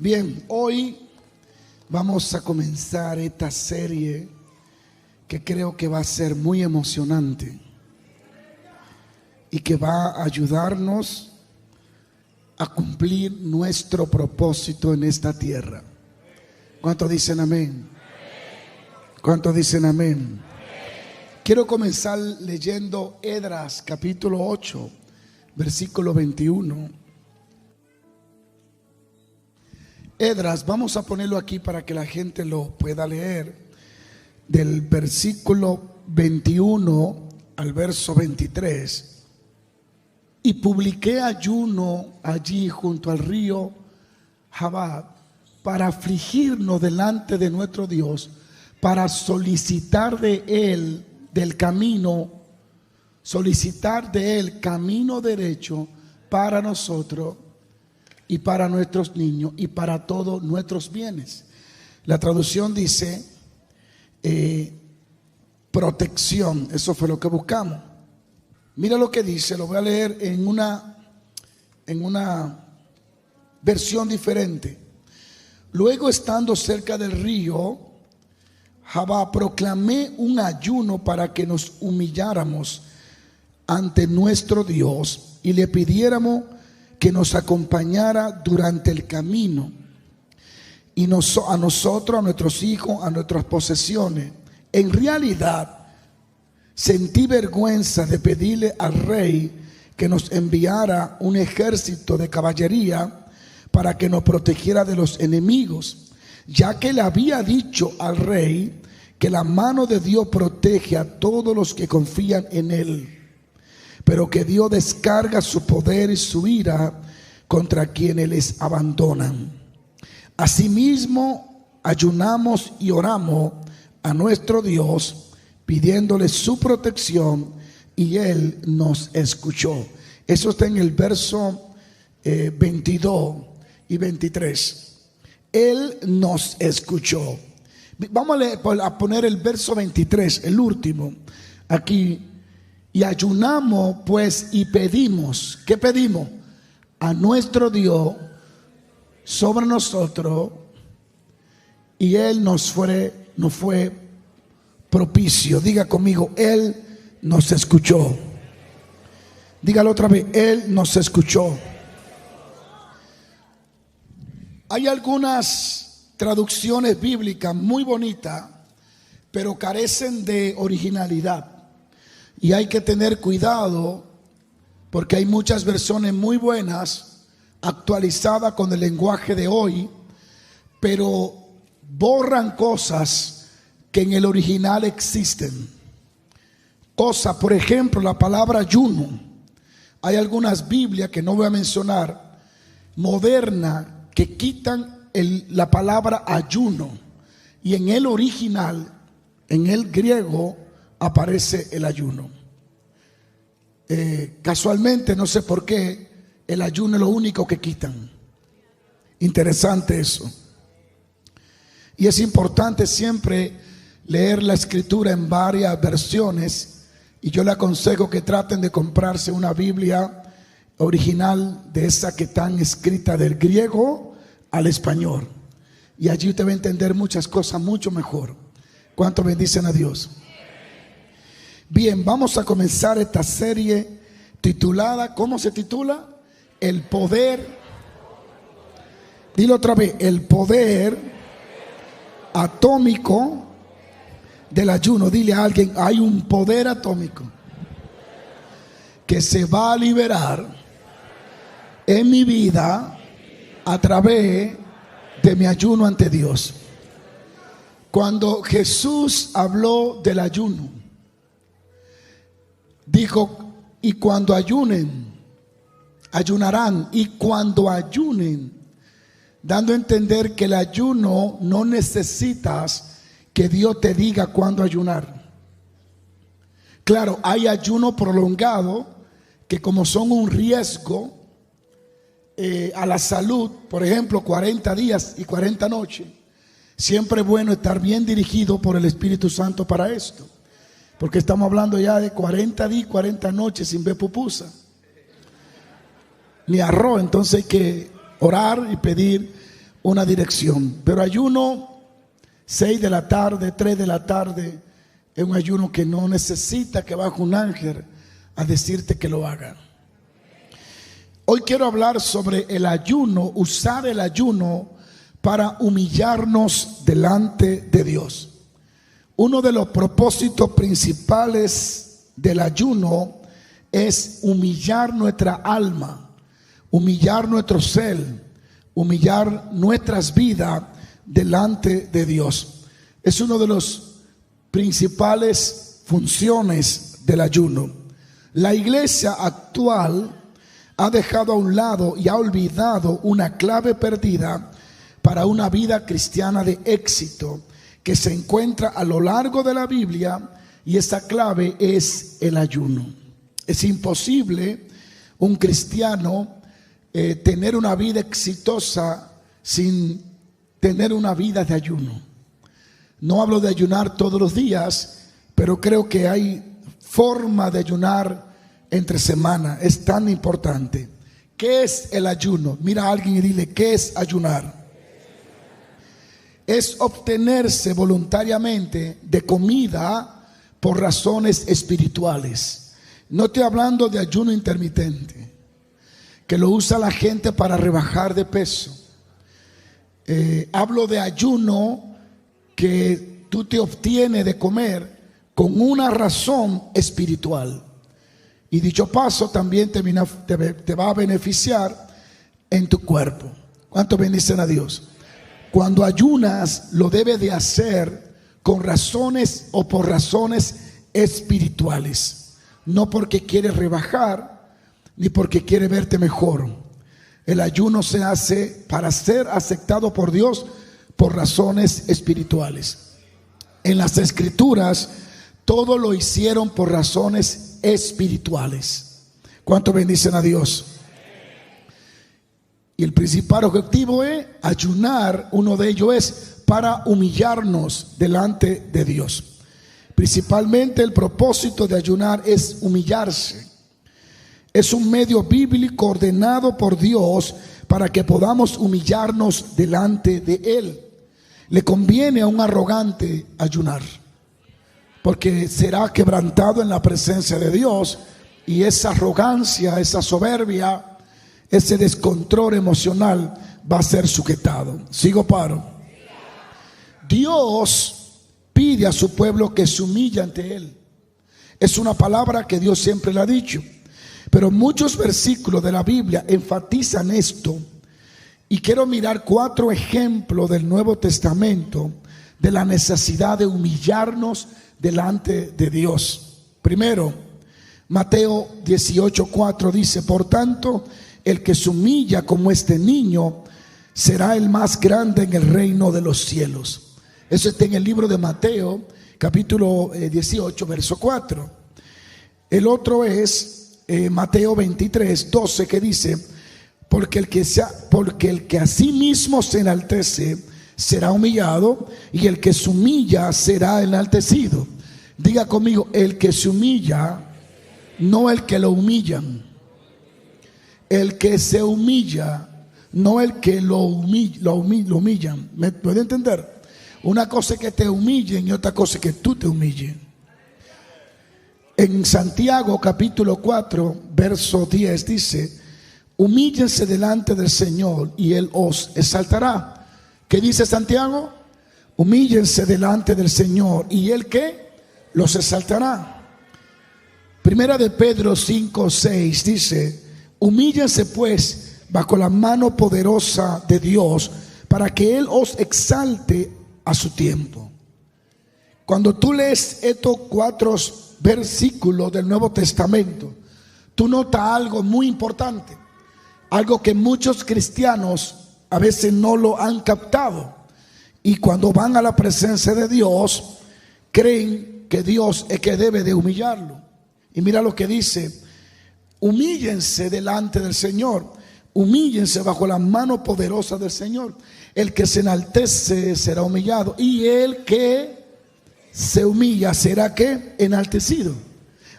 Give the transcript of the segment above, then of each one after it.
Bien, hoy vamos a comenzar esta serie que creo que va a ser muy emocionante y que va a ayudarnos a cumplir nuestro propósito en esta tierra. ¿Cuántos dicen amén? ¿Cuántos dicen amén? Quiero comenzar leyendo Esdras capítulo 8, versículo 21. Esdras, vamos a ponerlo aquí para que la gente lo pueda leer, del versículo 21 al verso 23. Y publiqué ayuno allí junto al río Jabad para afligirnos delante de nuestro Dios, para solicitar de él del camino, solicitar de él camino derecho para nosotros y para nuestros niños y para todos nuestros bienes. La traducción dice protección. Eso fue lo que buscamos. Mira lo que dice, lo voy a leer en una versión diferente. Luego, estando cerca del río Jabá, proclamé un ayuno para que nos humilláramos ante nuestro Dios y le pidiéramos que nos acompañara durante el camino, y a nosotros, a nuestros hijos, a nuestras posesiones. En realidad sentí vergüenza de pedirle al rey que nos enviara un ejército de caballería para que nos protegiera de los enemigos, ya que le había dicho al rey que la mano de Dios protege a todos los que confían en él, pero que Dios descarga su poder y su ira contra quienes les abandonan. Asimismo, ayunamos y oramos a nuestro Dios, pidiéndole su protección, y él nos escuchó. Eso está en el verso 22 y 23. Él nos escuchó. Vamos a poner el verso 23, el último, aquí. Y ayunamos pues y pedimos. ¿Qué pedimos? A nuestro Dios sobre nosotros, y él nos fue propicio. Diga conmigo, él nos escuchó. Dígalo otra vez, él nos escuchó. Hay algunas traducciones bíblicas muy bonitas, pero carecen de originalidad. Y hay que tener cuidado, porque hay muchas versiones muy buenas, actualizadas con el lenguaje de hoy, pero borran cosas que en el original existen. Cosas, por ejemplo, la palabra ayuno. Hay algunas Biblias, que no voy a mencionar, modernas, que quitan la palabra ayuno, y en el original, en el griego, aparece el ayuno. Casualmente, no sé por qué, el ayuno es lo único que quitan. Interesante eso. Y es importante siempre leer la escritura en varias versiones, y yo le aconsejo que traten de comprarse una Biblia original, de esa que están escritas del griego al español, y allí usted va a entender muchas cosas mucho mejor. ¿Cuánto bendicen a Dios? Bien, vamos a comenzar esta serie titulada, ¿cómo se titula? El poder, dilo otra vez, el poder atómico del ayuno. Dile a alguien, hay un poder atómico que se va a liberar en mi vida a través de mi ayuno ante Dios. Cuando Jesús habló del ayuno, dijo, y cuando ayunen, ayunarán, y cuando ayunen, dando a entender que el ayuno no necesitas que Dios te diga cuándo ayunar. Claro, hay ayuno prolongado que, como son un riesgo a la salud, por ejemplo 40 días y 40 noches, siempre es bueno estar bien dirigido por el Espíritu Santo para esto, porque estamos hablando ya de 40 días y 40 noches sin ver pupusa ni arroz. Entonces hay que orar y pedir una dirección. Pero ayuno 6 de la tarde, 3 de la tarde, es un ayuno que no necesita que baje un ángel a decirte que lo haga. Hoy quiero hablar sobre el ayuno, usar el ayuno para humillarnos delante de Dios. Uno de los propósitos principales del ayuno es humillar nuestra alma, humillar nuestro ser, humillar nuestras vidas delante de Dios. Es uno de los principales funciones del ayuno. La iglesia actual ha dejado a un lado y ha olvidado una clave perdida para una vida cristiana de éxito que se encuentra a lo largo de la Biblia, y esa clave es el ayuno. Es imposible un cristiano tener una vida exitosa sin tener una vida de ayuno. No hablo de ayunar todos los días, pero creo que hay forma de ayunar entre semana. Es tan importante. ¿Qué es el ayuno? Mira a alguien y dile: ¿qué es ayunar? Es obtenerse voluntariamente de comida por razones espirituales. No estoy hablando de ayuno intermitente, que lo usa la gente para rebajar de peso. Hablo de ayuno que tú te obtienes de comer con una razón espiritual. Y dicho paso también te va a beneficiar en tu cuerpo. ¿Cuántos bendicen a Dios? Cuando ayunas, lo debes de hacer con razones o por razones espirituales. No porque quieres rebajar, ni porque quieres verte mejor. El ayuno se hace para ser aceptado por Dios por razones espirituales. En las Escrituras, todo lo hicieron por razones espirituales. ¿Cuánto bendicen a Dios? Y el principal objetivo es ayunar. Uno de ellos es para humillarnos delante de Dios. Principalmente el propósito de ayunar es humillarse. Es un medio bíblico ordenado por Dios para que podamos humillarnos delante de Él. Le conviene a un arrogante ayunar, porque será quebrantado en la presencia de Dios, y esa arrogancia, esa soberbia, ese descontrol emocional va a ser sujetado. Sigo paro. Dios pide a su pueblo que se humille ante Él. Es una palabra que Dios siempre le ha dicho, pero muchos versículos de la Biblia enfatizan esto. Y quiero mirar 4 ejemplos del Nuevo Testamento de la necesidad de humillarnos delante de Dios. Primero, Mateo 18:4 dice: por tanto, el que se humilla como este niño será el más grande en el reino de los cielos. Eso está en el libro de Mateo, capítulo 18, verso 4. El otro es Mateo 23:12, que dice: porque el que a sí mismo se enaltece será humillado, y el que se humilla será enaltecido. Diga conmigo: el que se humilla, no el que lo humillan. El que se humilla, no el que lo humillan. ¿Me puede entender? Una cosa es que te humillen y otra cosa es que tú te humilles. En Santiago capítulo 4 verso 10 dice: humíllense delante del Señor y Él os exaltará. ¿Qué dice Santiago? Humíllense delante del Señor y Él, ¿qué? Los exaltará. Primera de Pedro 5:6 dice: humíllense pues bajo la mano poderosa de Dios, para que Él os exalte a su tiempo. Cuando tú lees estos 4 versículos del Nuevo Testamento, tú notas algo muy importante, algo que muchos cristianos a veces no lo han captado, y cuando van a la presencia de Dios creen que Dios es que debe de humillarlo. Y mira lo que dice: humíllense delante del Señor, humíllense bajo la mano poderosa del Señor. El que se enaltece será humillado, y el que se humilla será, ¿qué? Enaltecido.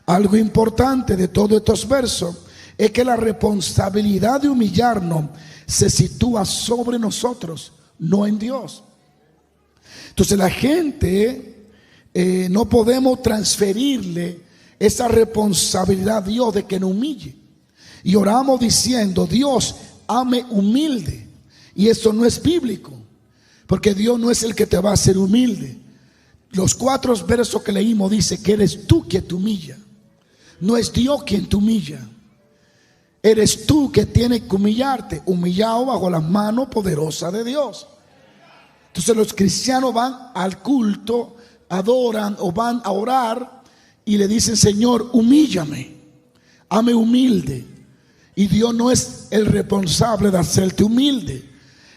Algo importante de todos estos versos es que la responsabilidad de humillarnos se sitúa sobre nosotros, no en Dios. Entonces la gente no podemos transferirle esa responsabilidad a Dios de que nos humille. Y oramos diciendo: Dios, hame humilde. Y eso no es bíblico, porque Dios no es el que te va a hacer humilde. Los 4 versos que leímos dice que eres tú quien te humilla. No es Dios quien te humilla. Eres tú que tienes que humillarte, humillado bajo las manos poderosas de Dios. Entonces los cristianos van al culto, adoran o van a orar y le dicen: Señor, humíllame, hame humilde. Y Dios no es el responsable de hacerte humilde.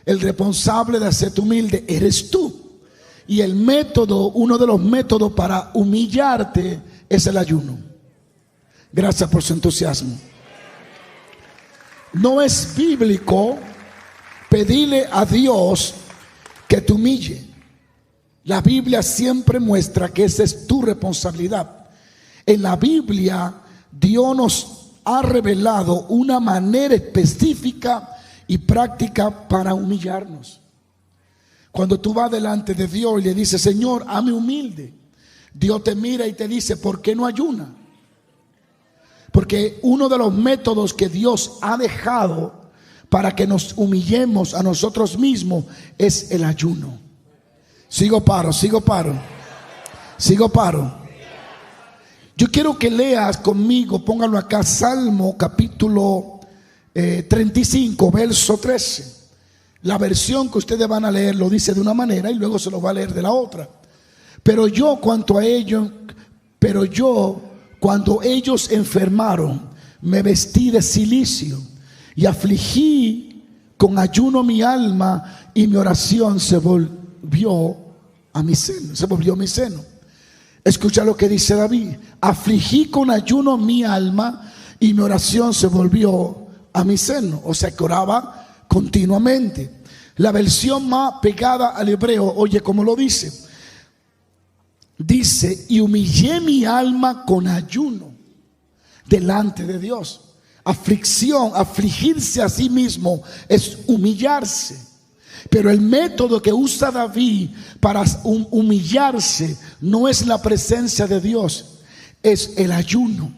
El responsable de hacerte humilde eres tú. Y el método, uno de los métodos para humillarte es el ayuno. Gracias por su entusiasmo. No es bíblico pedirle a Dios que te humille. La Biblia siempre muestra que esa es tu responsabilidad. En la Biblia Dios nos ha revelado una manera específica y práctica para humillarnos. Cuando tú vas delante de Dios y le dices: Señor, hame humilde, Dios te mira y te dice: ¿por qué no ayuna? Porque uno de los métodos que Dios ha dejado para que nos humillemos a nosotros mismos es el ayuno. Sigo paro. Yo quiero que leas conmigo, póngalo acá, Salmo capítulo 35, verso 13. La versión que ustedes van a leer lo dice de una manera y luego se lo va a leer de la otra. Pero yo, cuando ellos enfermaron, me vestí de cilicio y afligí con ayuno mi alma, y mi oración se volvió a mi seno. Escucha lo que dice David: afligí con ayuno mi alma, y mi oración se volvió a mi seno. O sea que oraba continuamente. La versión más pegada al hebreo, oye cómo lo dice. Dice: y humillé mi alma con ayuno delante de Dios. Aflicción, afligirse a sí mismo es humillarse. Pero el método que usa David para humillarse no es la presencia de Dios, es el ayuno.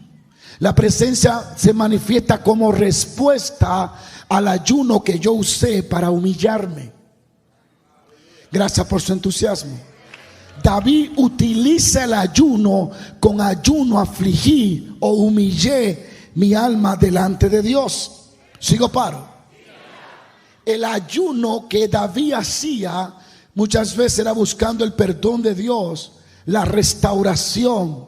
La presencia se manifiesta como respuesta al ayuno que yo usé para humillarme. Gracias por su entusiasmo. David utiliza el ayuno. Con ayuno afligí o humillé mi alma delante de Dios. Sigo paro. El ayuno que David hacía muchas veces era buscando el perdón de Dios, la restauración,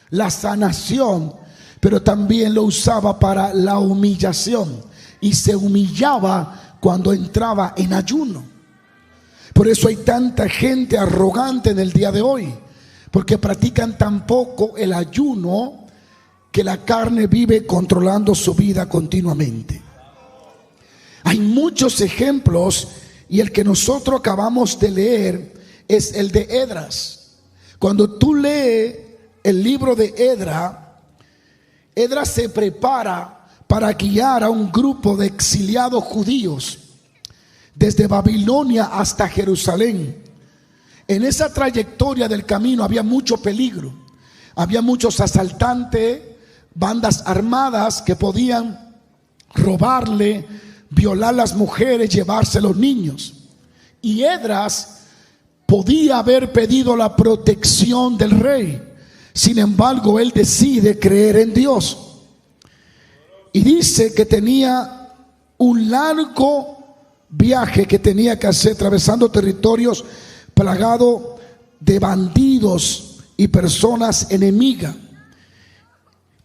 la sanación, pero también lo usaba para la humillación, y se humillaba cuando entraba en ayuno. Por eso hay tanta gente arrogante en el día de hoy, porque practican tan poco el ayuno que la carne vive controlando su vida continuamente. Hay muchos ejemplos, y el que nosotros acabamos de leer es el de Esdras. Cuando tú lees el libro de Esdras se prepara para guiar a un grupo de exiliados judíos desde Babilonia hasta Jerusalén. En esa trayectoria del camino había mucho peligro, había muchos asaltantes, bandas armadas que podían robarle, violar las mujeres, llevarse los niños. Y Esdras podía haber pedido la protección del rey. Sin embargo, él decide creer en Dios. Y dice que tenía un largo viaje que tenía que hacer, atravesando territorios plagados de bandidos y personas enemigas.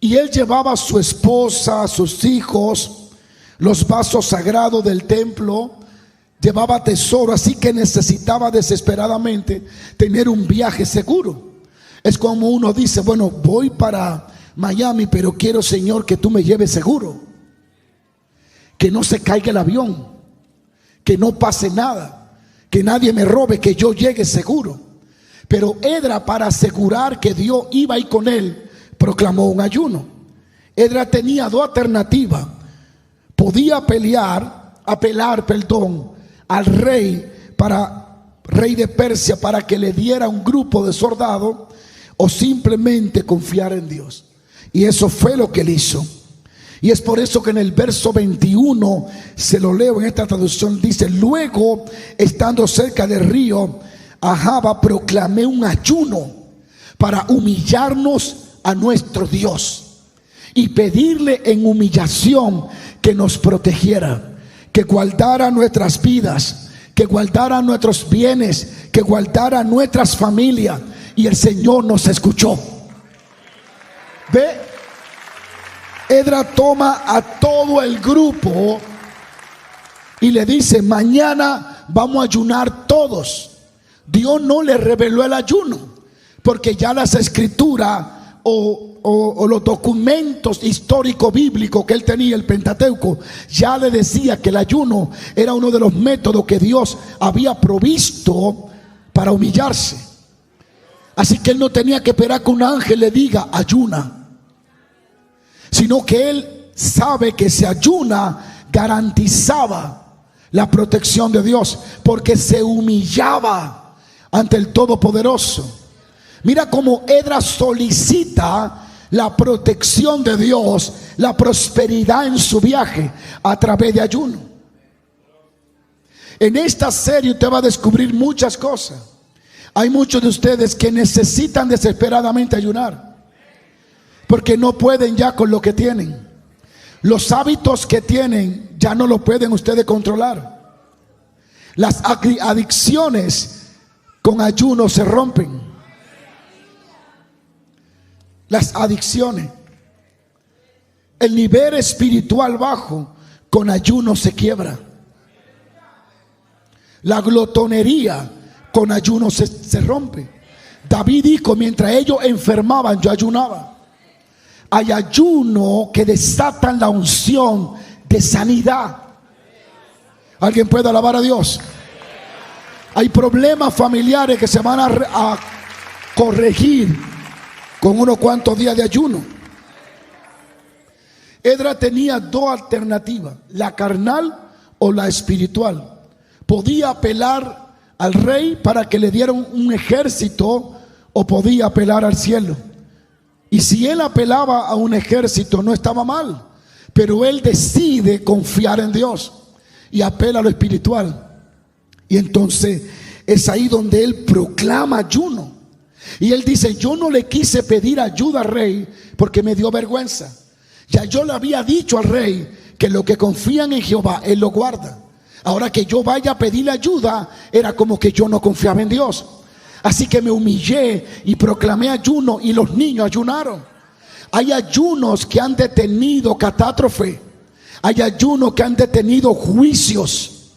Y él llevaba a su esposa, a sus hijos, los vasos sagrados del templo, llevaba tesoro, así que necesitaba desesperadamente tener un viaje seguro. Es como uno dice: bueno, voy para Miami, pero quiero, Señor, que tú me lleves seguro, que no se caiga el avión, que no pase nada, que nadie me robe, que yo llegue seguro. Pero Esdras, para asegurar que Dios iba a ir con él, proclamó un ayuno. Esdras tenía dos alternativas: podía pelear apelar, perdón, al rey de Persia para que le diera un grupo de soldados, o simplemente confiar en Dios. Y eso fue lo que él hizo. Y es por eso que en el verso 21, se lo leo en esta traducción, dice: luego, estando cerca del río Ahava, proclamé un ayuno para humillarnos a nuestro Dios y pedirle en humillación que nos protegiera, que guardara nuestras vidas, que guardara nuestros bienes, que guardara nuestras familias. Y el Señor nos escuchó. Ve, Edra toma a todo el grupo y le dice: mañana vamos a ayunar todos. Dios no le reveló el ayuno, porque ya las escrituras o los documentos históricos bíblicos que él tenía, el Pentateuco, ya le decía que el ayuno era uno de los métodos que Dios había provisto para humillarse. Así que él no tenía que esperar que un ángel le diga ayuna, sino que él sabe que si ayuna garantizaba la protección de Dios, porque se humillaba ante el Todopoderoso. Mira cómo Edra solicita la protección de Dios, la prosperidad en su viaje a través de ayuno. En esta serie usted va a descubrir muchas cosas. Hay muchos de ustedes que necesitan desesperadamente ayunar, porque no pueden ya con lo que tienen. Los hábitos que tienen ya no lo pueden ustedes controlar. Las adicciones con ayuno se rompen. Las adicciones, el nivel espiritual bajo, con ayuno se quiebra. La glotonería con ayuno se rompe. David dijo: mientras ellos enfermaban, yo ayunaba. Hay ayuno que desatan la unción de sanidad. ¿Alguien puede alabar a Dios? Hay problemas familiares que se van a corregir con unos cuantos días de ayuno. Edra tenía dos alternativas: la carnal o la espiritual. Podía apelar al rey para que le dieran un ejército, o podía apelar al cielo. Y si él apelaba a un ejército, no estaba mal, pero él decide confiar en Dios y apela a lo espiritual. Y entonces es ahí donde él proclama ayuno. Y él dice: yo no le quise pedir ayuda al rey porque me dio vergüenza. Ya yo le había dicho al rey que los que confían en Jehová, él lo guarda. Ahora que yo vaya a pedirle ayuda, era como que yo no confiaba en Dios. Así que me humillé y proclamé ayuno, y los niños ayunaron. Hay ayunos que han detenido catástrofe. Hay ayunos que han detenido juicios.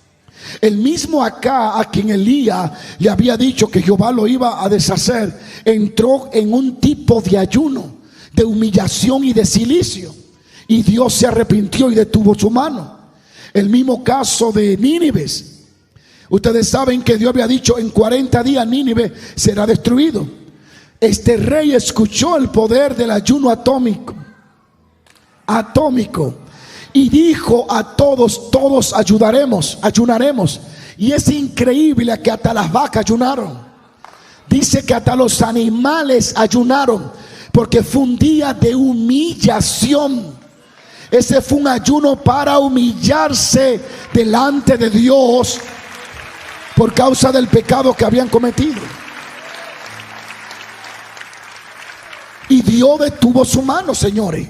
El mismo acá, a quien Elías le había dicho que Jehová lo iba a deshacer, entró en un tipo de ayuno, de humillación y de silicio, y Dios se arrepintió y detuvo su mano. El mismo caso de Nínive. Ustedes saben que Dios había dicho: en 40 días Nínive será destruido. Este rey escuchó el poder del ayuno atómico, y dijo a todos ayunaremos. Y es increíble que hasta las vacas ayunaron. Dice que hasta los animales ayunaron, porque fue un día de humillación. Ese fue un ayuno para humillarse delante de Dios por causa del pecado que habían cometido. Y Dios detuvo su mano, señores.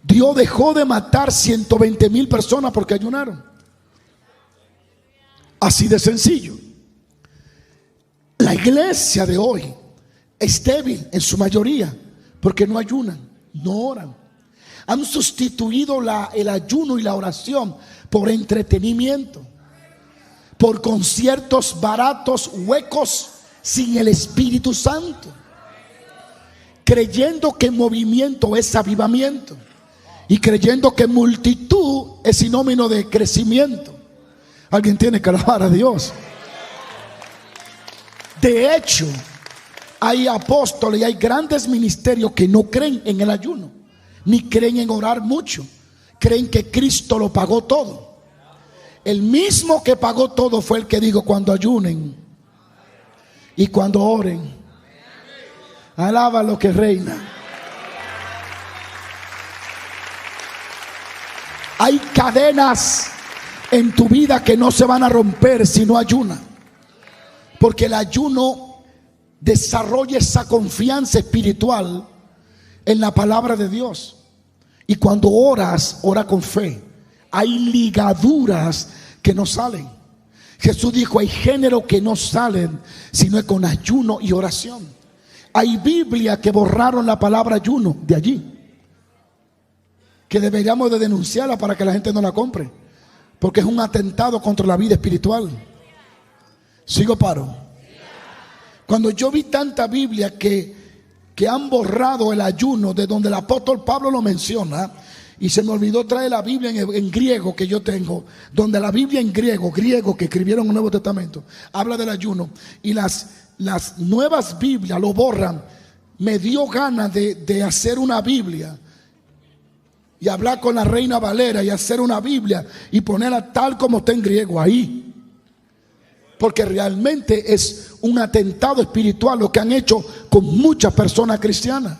Dios dejó de matar 120,000 personas porque ayunaron. Así de sencillo. La iglesia de hoy es débil en su mayoría porque no ayunan, no oran. Han sustituido el ayuno y la oración por entretenimiento, por conciertos baratos, huecos, sin el Espíritu Santo, creyendo que movimiento es avivamiento y creyendo que multitud es sinónimo de crecimiento. Alguien tiene que alabar a Dios. De hecho, hay apóstoles y hay grandes ministerios que no creen en el ayuno, ni creen en orar mucho. Creen que Cristo lo pagó todo. El mismo que pagó todo fue el que dijo: cuando ayunen y cuando oren, alaba lo que reina. Hay cadenas en tu vida que no se van a romper si no ayunas, porque el ayuno desarrolla esa confianza espiritual en la palabra de Dios. Y cuando oras, ora con fe. Hay ligaduras que no salen. Jesús dijo: hay géneros que no salen sino es con ayuno y oración. Hay Biblia que borraron la palabra ayuno de allí, que deberíamos de denunciarla para que la gente no la compre, porque es un atentado contra la vida espiritual. Sigo paro. Cuando yo vi tanta Biblia que han borrado el ayuno, de donde el apóstol Pablo lo menciona, y se me olvidó traer la Biblia en griego que yo tengo, donde la Biblia en griego que escribieron el Nuevo Testamento, habla del ayuno, y las nuevas Biblias lo borran. Me dio ganas de hacer una Biblia y hablar con la Reina Valera y hacer una Biblia y ponerla tal como está en griego ahí, porque realmente es un atentado espiritual lo que han hecho con muchas personas cristianas.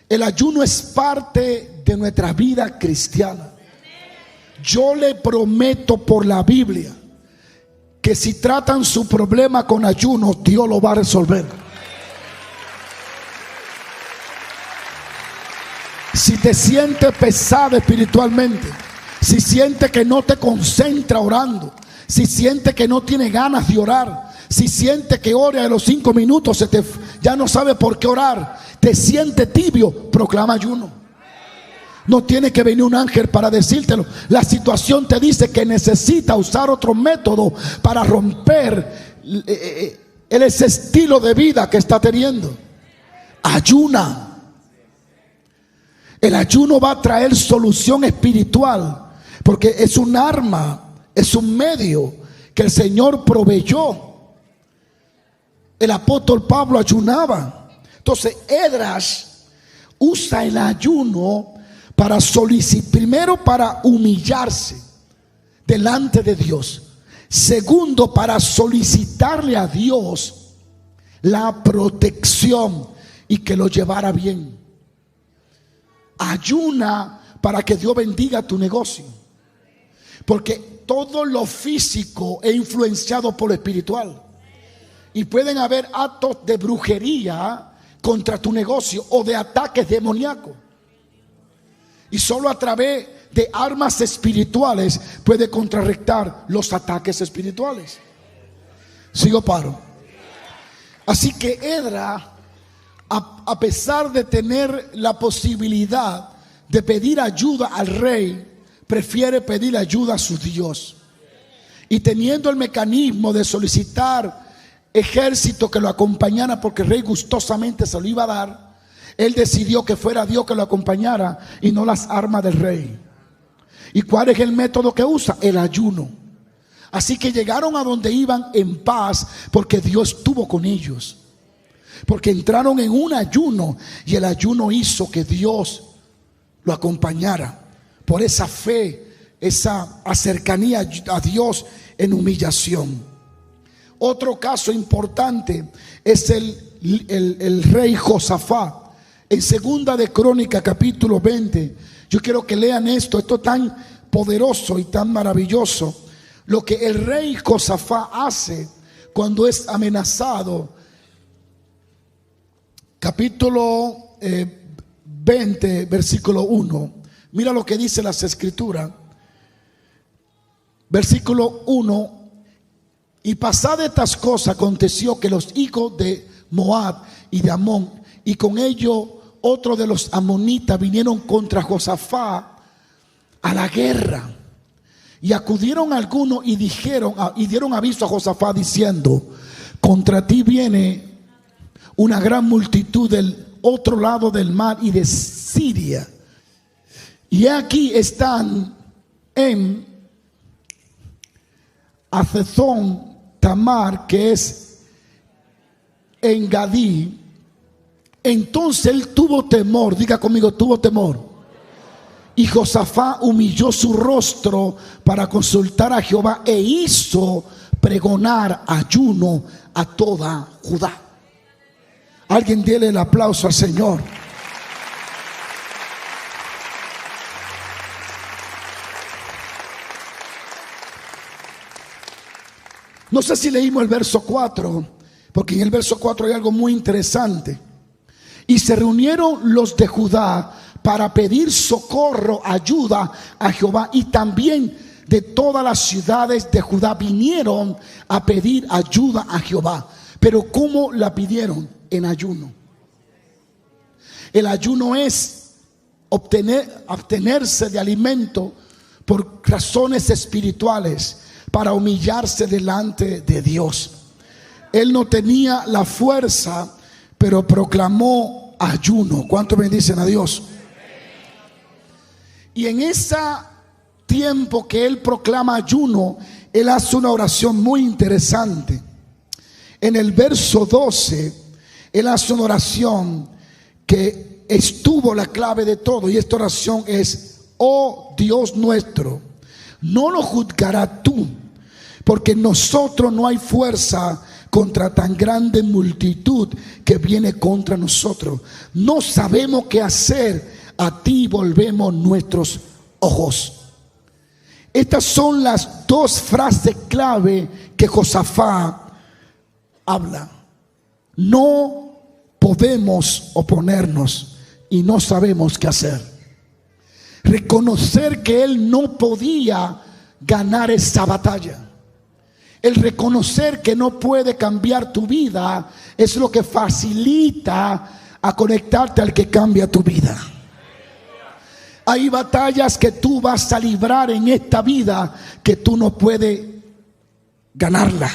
El ayuno es parte de nuestra vida cristiana. Yo le prometo por la Biblia que si tratan su problema con ayuno, Dios lo va a resolver. Si te sientes pesado espiritualmente, si sientes que no te concentra orando, si sientes que no tienes ganas de orar, si sientes que ora de los 5 minutos ya no sabe por qué orar, te sientes tibio, proclama ayuno. No tiene que venir un ángel para decírtelo. La situación te dice que necesita usar otro método para romper ese estilo de vida que está teniendo. Ayuna. El ayuno va a traer solución espiritual, porque es un arma, es un medio que el Señor proveyó. El apóstol Pablo ayunaba. Entonces Esdras usa el ayuno para solicitar, primero para humillarse delante de Dios, segundo para solicitarle a Dios la protección y que lo llevara bien. Ayuna para que Dios bendiga tu negocio, porque todo lo físico es influenciado por lo espiritual, y pueden haber actos de brujería contra tu negocio o de ataques demoníacos, y solo a través de armas espirituales puede contrarrestar los ataques espirituales. Sigo paro. Así que Esdras, a pesar de tener la posibilidad de pedir ayuda al rey, prefiere pedir ayuda a su Dios. Y teniendo el mecanismo de solicitar ejército que lo acompañara, porque el rey gustosamente se lo iba a dar, él decidió que fuera Dios que lo acompañara y no las armas del rey. ¿Y cuál es el método que usa? El ayuno. Así que llegaron a donde iban en paz, porque Dios estuvo con ellos, porque entraron en un ayuno, y el ayuno hizo que Dios lo acompañara por esa fe, esa cercanía a Dios en humillación. Otro caso importante es el rey Josafat. En segunda de Crónicas capítulo 20, yo quiero que lean esto es tan poderoso y tan maravilloso, lo que el rey Josafat hace cuando es amenazado. Capítulo 20, versículo 1. Mira lo que dice las escrituras. Versículo 1. Y pasadas estas cosas, aconteció que los hijos de Moab y de Amón, y con ellos otros de los amonitas, vinieron contra Josafat a la guerra. Y acudieron algunos y dieron aviso a Josafat diciendo: contra ti viene una gran multitud del otro lado del mar y de Siria. Y aquí están en Hazezón Tamar, que es en Gadí. Entonces él tuvo temor, diga conmigo, tuvo temor, Y Josafat humilló su rostro para consultar a Jehová e hizo pregonar ayuno a toda Judá. Alguien déle el aplauso al Señor. No sé si leímos el verso 4, porque en el verso 4 hay algo muy interesante. Y se reunieron los de Judá para pedir socorro, ayuda a Jehová, y también de todas las ciudades de Judá vinieron a pedir ayuda a Jehová. Pero ¿cómo la pidieron? En ayuno. El ayuno es abstenerse de alimento por razones espirituales, para humillarse delante de Dios. Él no tenía la fuerza, pero proclamó ayuno. ¿Cuántos bendicen a Dios? Y en ese tiempo que él proclama ayuno, él hace una oración muy interesante. En el verso 12, él hace una oración que estuvo la clave de todo. Y esta oración es: oh Dios nuestro, no nos juzgarás tú, porque en nosotros no hay fuerza contra tan grande multitud que viene contra nosotros. No sabemos qué hacer, a ti volvemos nuestros ojos. Estas son las dos frases clave que Josafat habla. No podemos oponernos y no sabemos qué hacer. Reconocer que él no podía ganar esa batalla. El reconocer que no puede cambiar tu vida es lo que facilita a conectarte al que cambia tu vida. Hay batallas que tú vas a librar en esta vida que tú no puedes ganarla,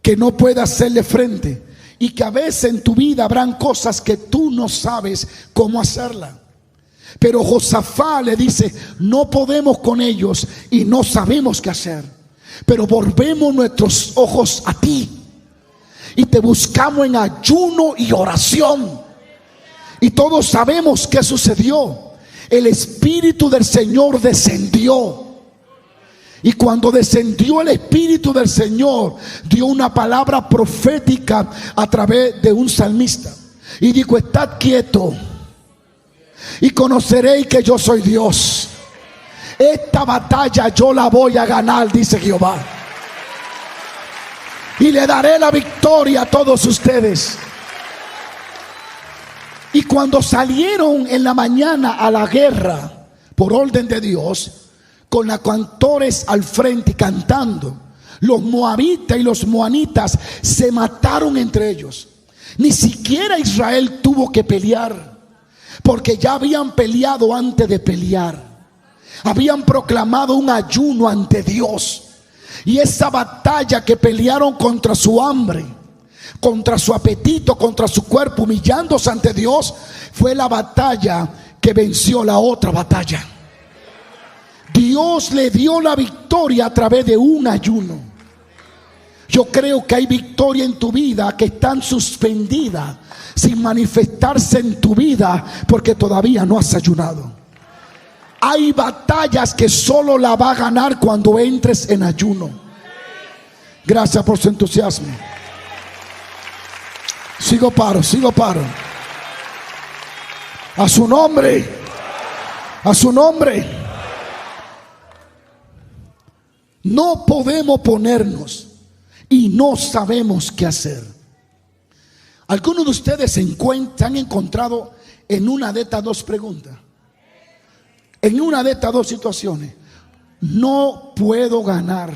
que no puedes hacerle frente, y que a veces en tu vida habrán cosas que tú no sabes cómo hacerla. Pero Josafat le dice: no podemos con ellos y no sabemos qué hacer, pero volvemos nuestros ojos a ti y te buscamos en ayuno y oración. Y todos sabemos qué sucedió. El Espíritu del Señor descendió. Y cuando descendió el Espíritu del Señor, dio una palabra profética a través de un salmista. Y dijo: estad quieto y conoceréis que yo soy Dios. Esta batalla yo la voy a ganar, dice Jehová, y le daré la victoria a todos ustedes. Y cuando salieron en la mañana a la guerra por orden de Dios, con los cantores al frente y cantando, los moabitas y los moanitas se mataron entre ellos. Ni siquiera Israel tuvo que pelear, porque ya habían peleado antes de pelear. Habían proclamado un ayuno ante Dios. Y esa batalla que pelearon contra su hambre, contra su apetito, contra su cuerpo, humillándose ante Dios, fue la batalla que venció la otra batalla. Dios le dio la victoria a través de un ayuno. Yo creo que hay victoria en tu vida que están suspendidas sin manifestarse en tu vida porque todavía no has ayunado. Hay batallas que solo la va a ganar cuando entres en ayuno. Gracias por su entusiasmo. Sigo paro. A su nombre. A su nombre. No podemos ponernos y no sabemos qué hacer. Algunos de ustedes se han encontrado en una de estas dos preguntas, en una de estas dos situaciones. No puedo ganar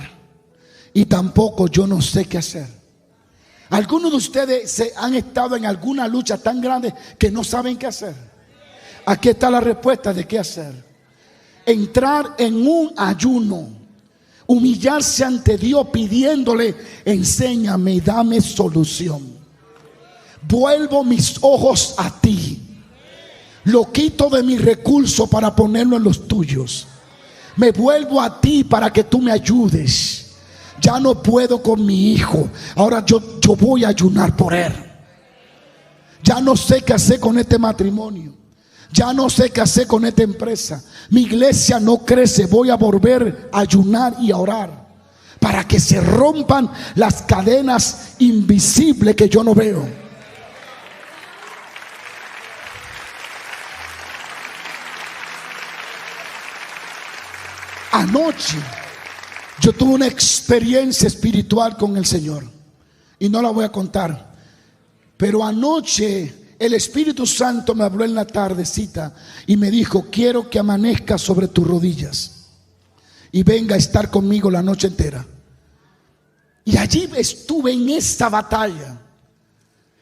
y tampoco yo no sé qué hacer. Algunos de ustedes han estado en alguna lucha tan grande que no saben qué hacer. Aquí está la respuesta de qué hacer. Entrar en un ayuno, humillarse ante Dios pidiéndole: enséñame y dame solución. Vuelvo mis ojos a ti. Lo quito de mis recursos para ponerlo en los tuyos. Me vuelvo a ti para que tú me ayudes. Ya no puedo con mi hijo. Ahora yo voy a ayunar por él. Ya no sé qué hacer con este matrimonio. Ya no sé qué hacer con esta empresa. Mi iglesia no crece. Voy a volver a ayunar y a orar para que se rompan las cadenas invisibles que yo no veo. Anoche yo tuve una experiencia espiritual con el Señor y no la voy a contar. Pero anoche el Espíritu Santo me habló en la tardecita y me dijo: quiero que amanezcas sobre tus rodillas y venga a estar conmigo la noche entera. Y allí estuve en esta batalla.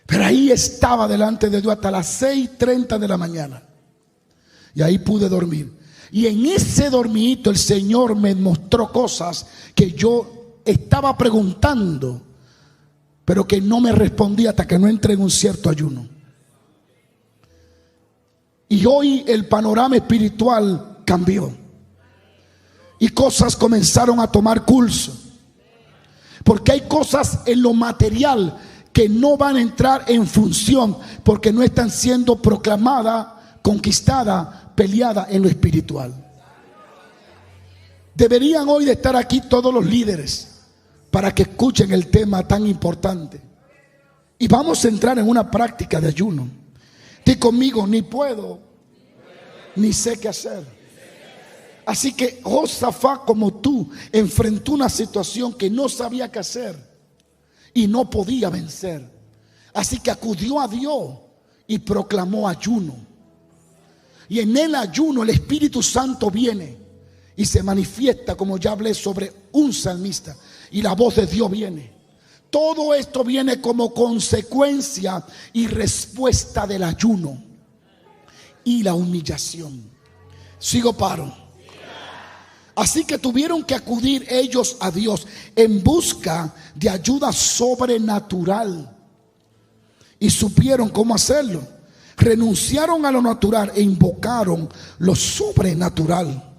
Pero ahí estaba delante de Dios hasta las 6:30 de la mañana. Y ahí pude dormir. Y en ese dormidito el Señor me mostró cosas que yo estaba preguntando, pero que no me respondía hasta que no entré en un cierto ayuno. Y hoy el panorama espiritual cambió. Y cosas comenzaron a tomar curso. Porque hay cosas en lo material que no van a entrar en función, porque no están siendo proclamadas, conquistadas, peleadas en lo espiritual. Deberían hoy de estar aquí todos los líderes para que escuchen el tema tan importante. Y vamos a entrar en una práctica de ayuno. Di conmigo: ni puedo, ni sé qué hacer. Así que Josafat, como tú, enfrentó una situación que no sabía qué hacer y no podía vencer. Así que acudió a Dios y proclamó ayuno. Y en el ayuno el Espíritu Santo viene y se manifiesta, como ya hablé sobre un salmista, y la voz de Dios viene. Todo esto viene como consecuencia y respuesta del ayuno y la humillación. Sigo paro. Así que tuvieron que acudir ellos a Dios en busca de ayuda sobrenatural. Y supieron cómo hacerlo. Renunciaron a lo natural e invocaron lo sobrenatural.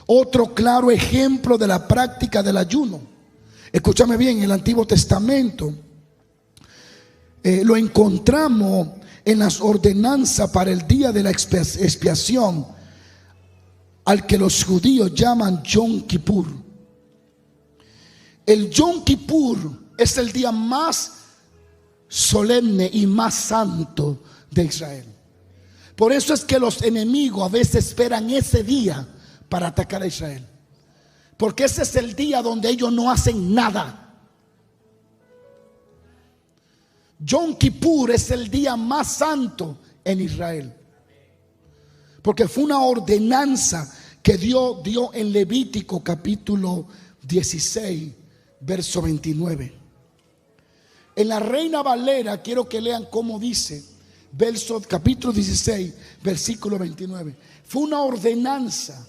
Otro claro ejemplo de la práctica del ayuno. Escúchame bien, en el Antiguo Testamento lo encontramos en las ordenanzas para el día de la expiación, al que los judíos llaman Yom Kippur. El Yom Kippur es el día más solemne y más santo de Israel. Por eso es que los enemigos a veces esperan ese día para atacar a Israel, porque ese es el día donde ellos no hacen nada. Yom Kippur es el día más santo en Israel, porque fue una ordenanza que Dios dio en Levítico capítulo 16 verso 29. En la Reina Valera quiero que lean cómo dice, capítulo 16 versículo 29. Fue una ordenanza: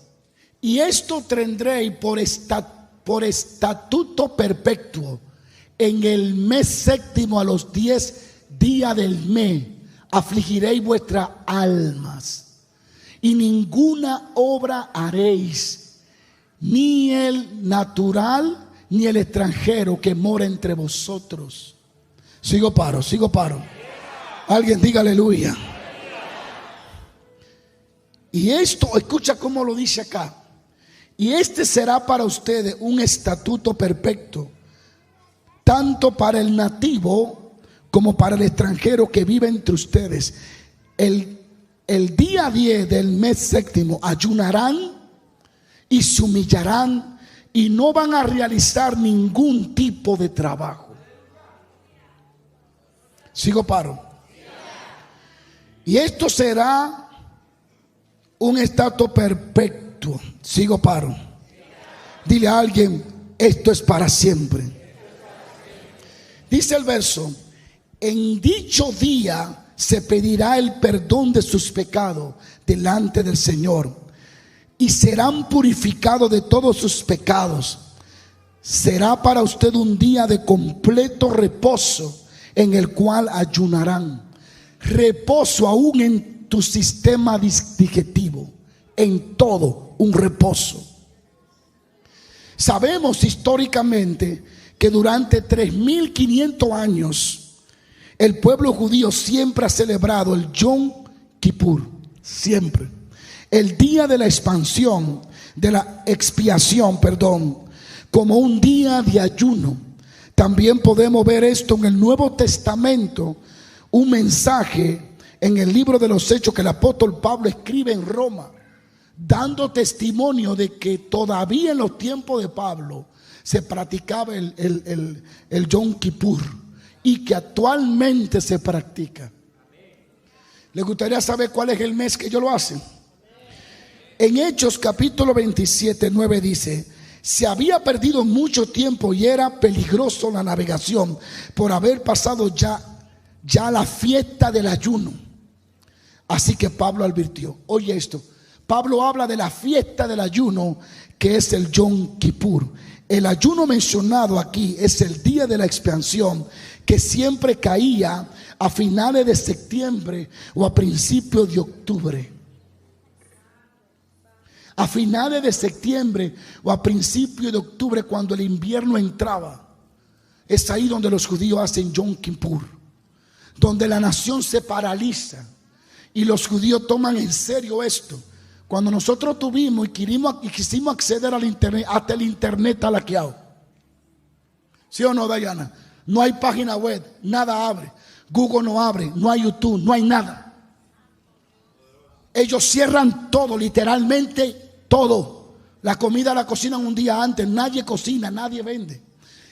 y esto tendréis por estatuto perpetuo en el mes séptimo, a los 10 días del mes, afligiréis vuestras almas, y ninguna obra haréis, ni el natural ni el extranjero que mora entre vosotros. Sigo paro. Alguien diga aleluya. Y esto, escucha cómo lo dice acá: y este será para ustedes un estatuto perfecto, tanto para el nativo como para el extranjero que vive entre ustedes. El día 10 del mes séptimo ayunarán y se humillarán y no van a realizar ningún tipo de trabajo. Sigo paro. Y esto será un estatuto perfecto. Sigo paro. Dile a alguien: esto es para siempre. Dice el verso: en dicho día se pedirá el perdón de sus pecados delante del Señor, y serán purificados de todos sus pecados. Será para usted un día de completo reposo, en el cual ayunarán. Reposo aún en tu sistema digestivo, en todo un reposo. Sabemos históricamente que durante 3500 años el pueblo judío siempre ha celebrado el Yom Kippur, Siempre. El día de la expansión, de la expiación, como un día de ayuno. También podemos ver esto en el Nuevo Testamento, un mensaje en el libro de los Hechos que el apóstol Pablo escribe en Roma, dando testimonio de que todavía en los tiempos de Pablo se practicaba el Yom Kippur y que actualmente se practica. ¿Les gustaría saber cuál es el mes que ellos lo hacen? En Hechos capítulo 27, 9 dice: se había perdido mucho tiempo y era peligroso la navegación por haber pasado ya la fiesta del ayuno. Así que Pablo advirtió. Oye esto, Pablo habla de la fiesta del ayuno, que es el Yom Kippur. El ayuno mencionado aquí es el día de la expiación, que siempre caía a finales de septiembre o a principios de octubre. A finales de septiembre o a principios de octubre, cuando el invierno entraba, es ahí donde los judíos hacen Yom Kippur, donde la nación se paraliza y los judíos toman en serio esto. Cuando nosotros tuvimos y quisimos acceder al internet, hasta el internet está laqueado. ¿Sí o no, Dayana? No hay página web, nada abre. Google no abre, no hay YouTube, no hay nada. Ellos cierran todo, literalmente todo. La comida la cocinan un día antes, nadie cocina, nadie vende.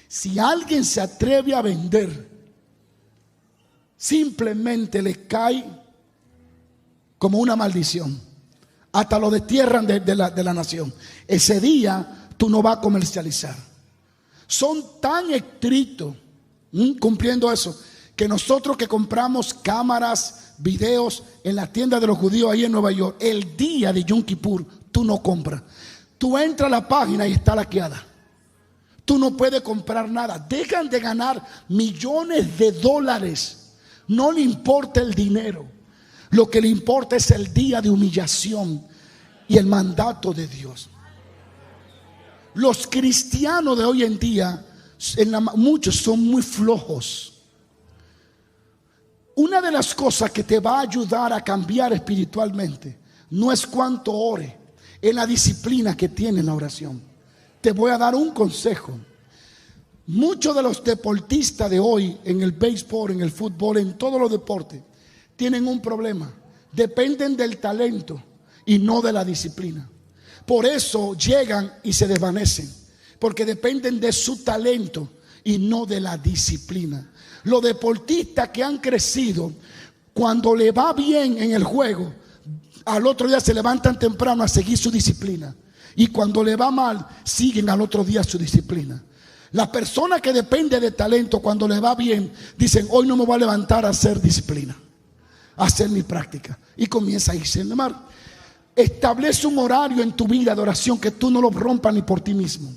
Si alguien se atreve a vender, simplemente les cae como una maldición. Hasta lo destierran de la nación. Ese día tú no vas a comercializar. Son tan estrictos cumpliendo eso, que nosotros que compramos cámaras, videos en la tienda de los judíos ahí en Nueva York, el día de Yom Kippur tú no compras. Tú entras a la página y está laqueada. Tú no puedes comprar nada. Dejan de ganar millones de dólares. No le importa el dinero. Lo que le importa es el día de humillación y el mandato de Dios. Los cristianos de hoy en día, muchos son muy flojos. Una de las cosas que te va a ayudar a cambiar espiritualmente no es cuánto ore, es la disciplina que tiene la oración. Te voy a dar un consejo. Muchos de los deportistas de hoy, en el béisbol, en el fútbol, en todos los deportes, tienen un problema. Dependen del talento y no de la disciplina. Por eso llegan y se desvanecen, porque dependen de su talento y no de la disciplina. Los deportistas que han crecido, cuando le va bien en el juego, al otro día se levantan temprano a seguir su disciplina, y cuando le va mal, siguen al otro día su disciplina. Las personas que dependen de talento, cuando le va bien, dicen: hoy no me voy a levantar a hacer disciplina, hacer mi práctica, y comienza a irse en el mar. Establece un horario en tu vida de oración que tú no lo rompas ni por ti mismo.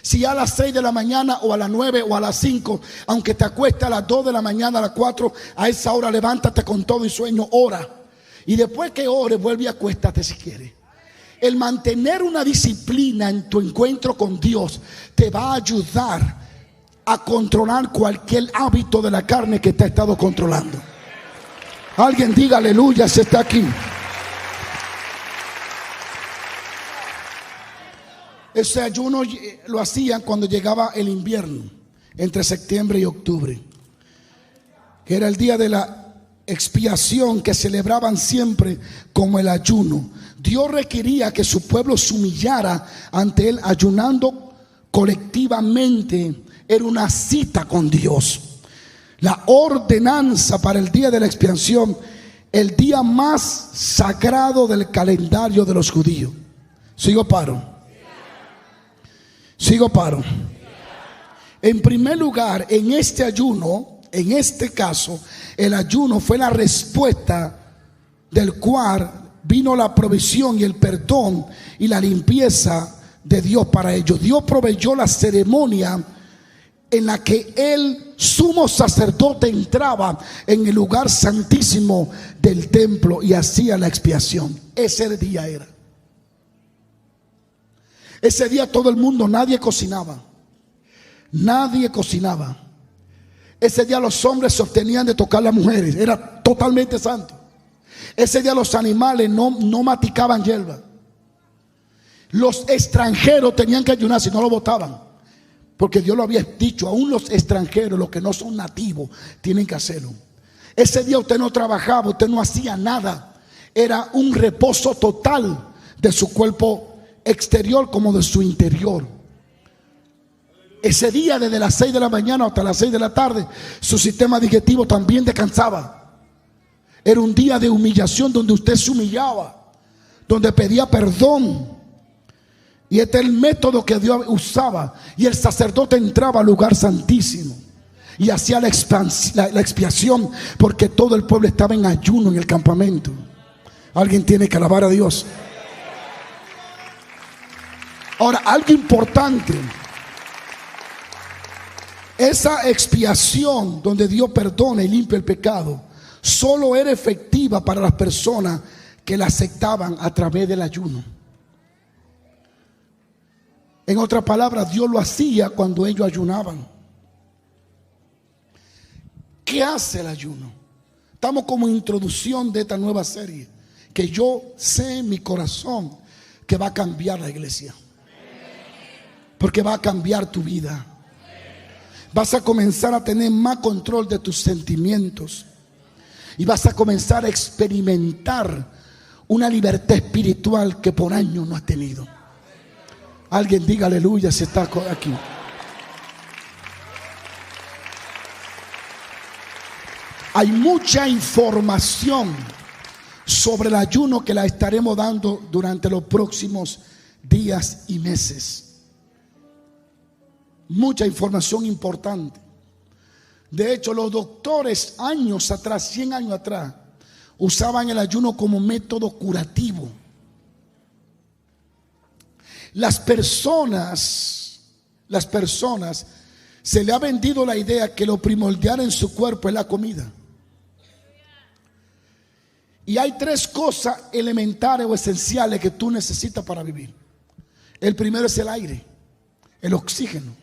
Si a las 6 de la mañana o a las 9 o a las 5, aunque te acuestes a las 2 de la mañana, a las 4, a esa hora levántate con todo y sueño, ora. Y después que ores, vuelve y acuéstate si quieres. El mantener una disciplina en tu encuentro con Dios te va a ayudar a controlar cualquier hábito de la carne que te ha estado controlando. Alguien diga aleluya si está aquí. Ese ayuno lo hacían cuando llegaba el invierno, entre septiembre y octubre, que era el día de la expiación, que celebraban siempre como el ayuno. Dios requería que su pueblo se humillara ante él ayunando colectivamente. Era una cita con Dios. La ordenanza para el día de la expiación, el día más sagrado del calendario de los judíos. Sigo paro. En primer lugar, en este ayuno, en este caso, el ayuno fue la respuesta del cual vino la provisión y el perdón y la limpieza de Dios para ellos. Dios proveyó la ceremonia en la que el sumo sacerdote entraba en el lugar santísimo del templo y hacía la expiación. Ese día era. Ese día todo el mundo, nadie cocinaba. Nadie cocinaba. Ese día los hombres se obtenían de tocar a las mujeres. Era totalmente santo. Ese día los animales no maticaban hierba. Los extranjeros tenían que ayunar, si no lo botaban, porque Dios lo había dicho. Aún los extranjeros, los que no son nativos, tienen que hacerlo. Ese día usted no trabajaba, usted no hacía nada. Era un reposo total de su cuerpo exterior como de su interior. Ese día, desde las 6 de la mañana hasta las 6 de la tarde, su sistema digestivo también descansaba. Era un día de humillación, donde usted se humillaba, donde pedía perdón. Y este es el método que Dios usaba. Y el sacerdote entraba al lugar santísimo y hacía la expiación, porque todo el pueblo estaba en ayuno en el campamento. Alguien tiene que alabar a Dios. Ahora, algo importante: esa expiación donde Dios perdona y limpia el pecado, solo era efectiva para las personas que la aceptaban a través del ayuno. En otras palabras, Dios lo hacía cuando ellos ayunaban. ¿Qué hace el ayuno? Estamos como introducción de esta nueva serie, que yo sé en mi corazón que va a cambiar la iglesia, porque va a cambiar tu vida. Vas a comenzar a tener más control de tus sentimientos y vas a comenzar a experimentar una libertad espiritual que por años no has tenido. Alguien diga aleluya si está aquí. Hay mucha información sobre el ayuno que la estaremos dando durante los próximos días y meses. Mucha información importante. De hecho, los doctores años atrás, 100 años atrás, usaban el ayuno como método curativo. Las personas se le ha vendido la idea que lo primordial en su cuerpo es la comida. Y hay 3 cosas elementales o esenciales que tú necesitas para vivir. El primero es el aire, el oxígeno.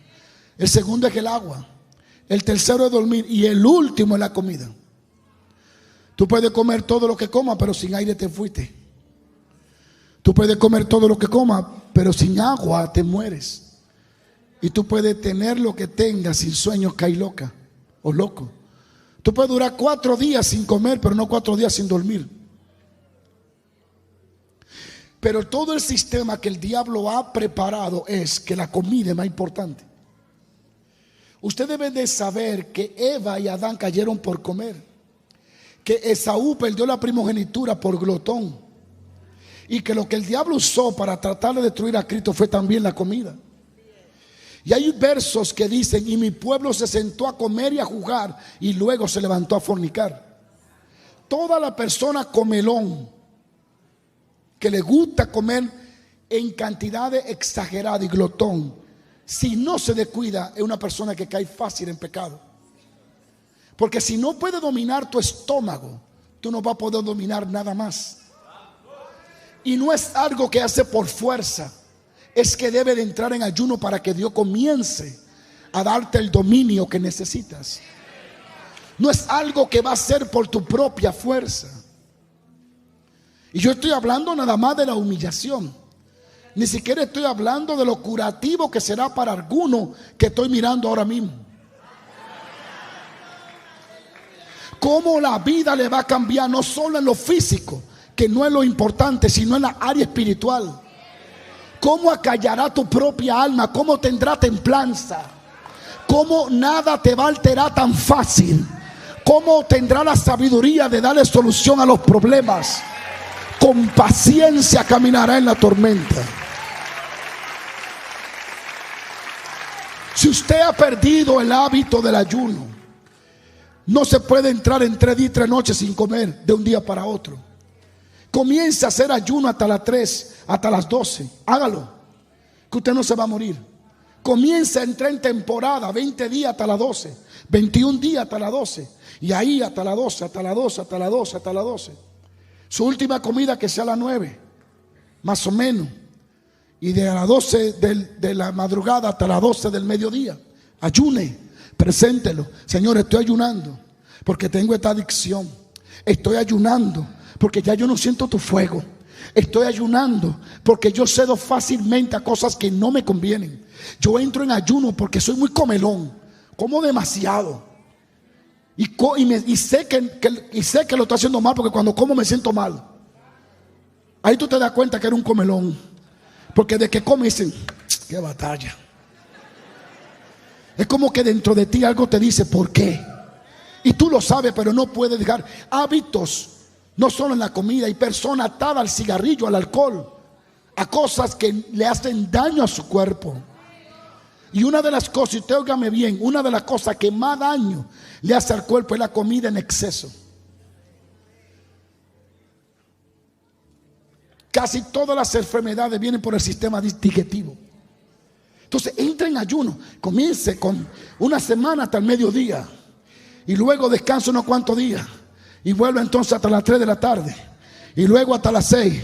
El segundo es el agua. El tercero es dormir. Y el último es la comida. Tú puedes comer todo lo que comas, pero sin aire te fuiste. Tú puedes comer todo lo que comas, pero sin agua te mueres. Y tú puedes tener lo que tengas, sin sueños caes loca o loco. Tú puedes durar 4 días sin comer, pero no 4 días sin dormir. Pero todo el sistema que el diablo ha preparado es que la comida es más importante. Usted debe de saber que Eva y Adán cayeron por comer, que Esaú perdió la primogenitura por glotón, y que lo que el diablo usó para tratar de destruir a Cristo fue también la comida. Y hay versos que dicen: y mi pueblo se sentó a comer y a jugar, y luego se levantó a fornicar. Toda la persona comelón, que le gusta comer en cantidades exageradas y glotón, si no se descuida, es una persona que cae fácil en pecado. Porque si no puede dominar tu estómago, tú no vas a poder dominar nada más. Y no es algo que hace por fuerza, es que debe de entrar en ayuno para que Dios comience a darte el dominio que necesitas. No es algo que va a hacer por tu propia fuerza. Y yo estoy hablando nada más de la humillación. Ni siquiera estoy hablando de lo curativo que será para algunos que estoy mirando ahora mismo. Cómo la vida le va a cambiar, no solo en lo físico, que no es lo importante, sino en la área espiritual. Cómo acallará tu propia alma, cómo tendrá templanza, cómo nada te va a alterar tan fácil, cómo tendrá la sabiduría de darle solución a los problemas. Con paciencia caminará en la tormenta. Si usted ha perdido el hábito del ayuno, no se puede entrar en 3 días y 3 noches sin comer de un día para otro. Comience a hacer ayuno hasta las 3, hasta las 12. Hágalo, que usted no se va a morir. Comience a entrar en temporada, 20 días hasta las 12, 21 días hasta las 12. Y ahí hasta las 12, hasta las 12, hasta las 12, hasta las 12. Su última comida que sea a las 9, más o menos. Y de las 12 de la madrugada hasta las 12 del mediodía, ayune, preséntelo. Señor, estoy ayunando porque tengo esta adicción. Estoy ayunando porque ya yo no siento tu fuego. Estoy ayunando porque yo cedo fácilmente a cosas que no me convienen. Yo entro en ayuno porque soy muy comelón, como demasiado. Y sé que lo estoy haciendo mal, porque cuando como me siento mal. Ahí tú te das cuenta que eres un comelón, porque de que comes dicen, qué batalla. Es como que dentro de ti algo te dice ¿por qué? Y tú lo sabes, pero no puedes dejar. Hábitos, no solo en la comida. Hay personas atadas al cigarrillo, al alcohol, a cosas que le hacen daño a su cuerpo. Y una de las cosas, y usted óigame bien, una de las cosas que más daño le hace al cuerpo es la comida en exceso. Casi todas las enfermedades vienen por el sistema digestivo. Entonces entra en ayuno, comience con una semana hasta el mediodía, y luego descansa unos cuantos días, y vuelve entonces hasta las 3 de la tarde, y luego hasta las 6.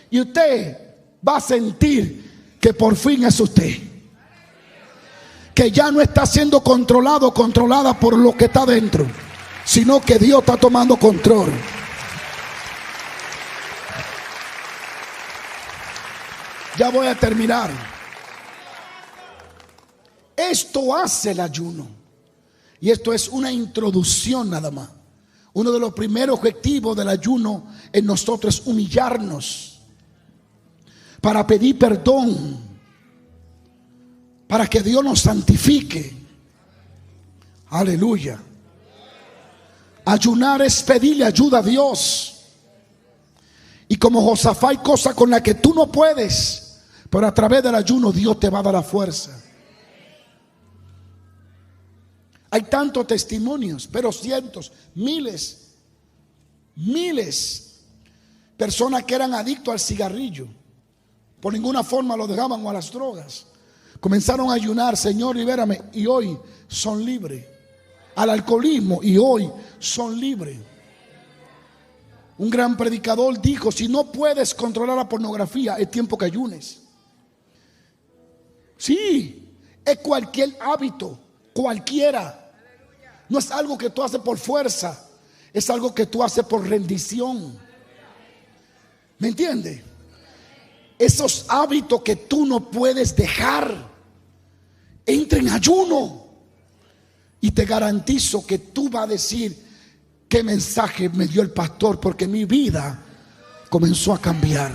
Y usted va a sentir que por fin es usted, que ya no está siendo controlado o controlada por lo que está dentro, sino que Dios está tomando control. Ya voy a terminar. Esto hace el ayuno, y esto es una introducción nada más. Uno de los primeros objetivos del ayuno en nosotros es humillarnos para pedir perdón, para que Dios nos santifique. Aleluya. Ayunar es pedirle ayuda a Dios. Y como Josafat, hay cosas con las que tú no puedes, pero a través del ayuno Dios te va a dar la fuerza. Hay tantos testimonios, pero cientos, miles, personas que eran adictos al cigarrillo, por ninguna forma lo dejaban, o a las drogas, comenzaron a ayunar, Señor, libérame, y hoy son libres. Al alcoholismo, y hoy son libres. Un gran predicador dijo: si no puedes controlar la pornografía, es tiempo que ayunes. Sí, es cualquier hábito, cualquiera. No es algo que tú haces por fuerza, es algo que tú haces por rendición. ¿Me entiendes? Esos hábitos que tú no puedes dejar, entra en ayuno, y te garantizo que tú vas a decir: qué mensaje me dio el pastor, porque mi vida comenzó a cambiar.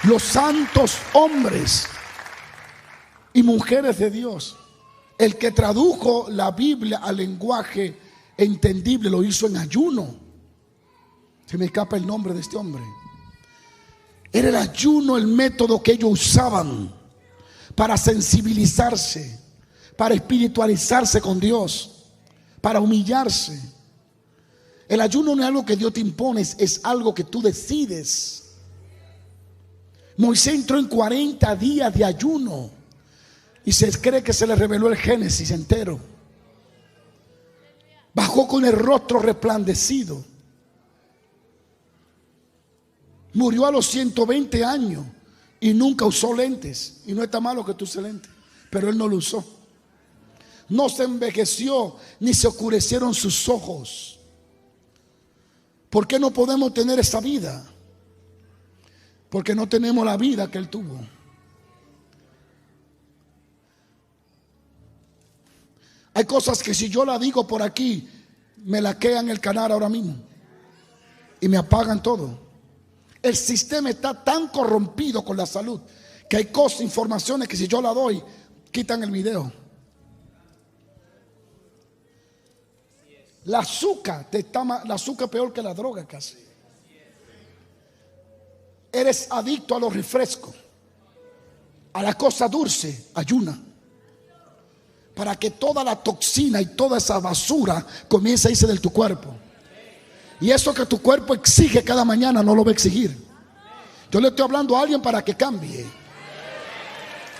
Los santos hombres y mujeres de Dios, el que tradujo la Biblia al lenguaje entendible, lo hizo en ayuno. Se me escapa el nombre de este hombre. Era el ayuno el método que ellos usaban para sensibilizarse, para espiritualizarse con Dios, para humillarse. El ayuno no es algo que Dios te impone, es algo que tú decides. Moisés entró en 40 días de ayuno, y se cree que se le reveló el Génesis entero. Bajó con el rostro resplandecido. Murió a los 120 años y nunca usó lentes. Y no está malo que tú uses lentes, pero él no lo usó. No se envejeció ni se oscurecieron sus ojos. ¿Por qué no podemos tener esa vida? Porque no tenemos la vida que él tuvo. Hay cosas que si yo la digo por aquí, me laquean el canal ahora mismo y me apagan todo. El sistema está tan corrompido con la salud que hay cosas, informaciones que si yo la doy, quitan el video. La azúcar peor que la droga casi. Eres adicto a los refrescos, a la cosa dulce, ayuna, para que toda la toxina y toda esa basura comience a irse de tu cuerpo. Y eso que tu cuerpo exige cada mañana no lo va a exigir. Yo le estoy hablando a alguien para que cambie,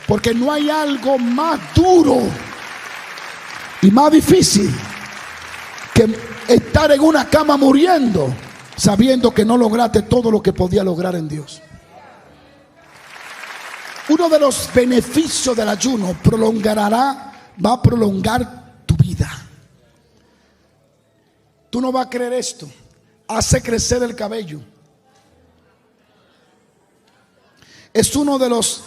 porque no hay algo más duro y más difícil que estar en una cama muriendo, sabiendo que no lograste todo lo que podía lograr en Dios. Uno de los beneficios del ayuno va a prolongar tu vida. Tú no vas a creer esto. Hace crecer el cabello. Es uno de los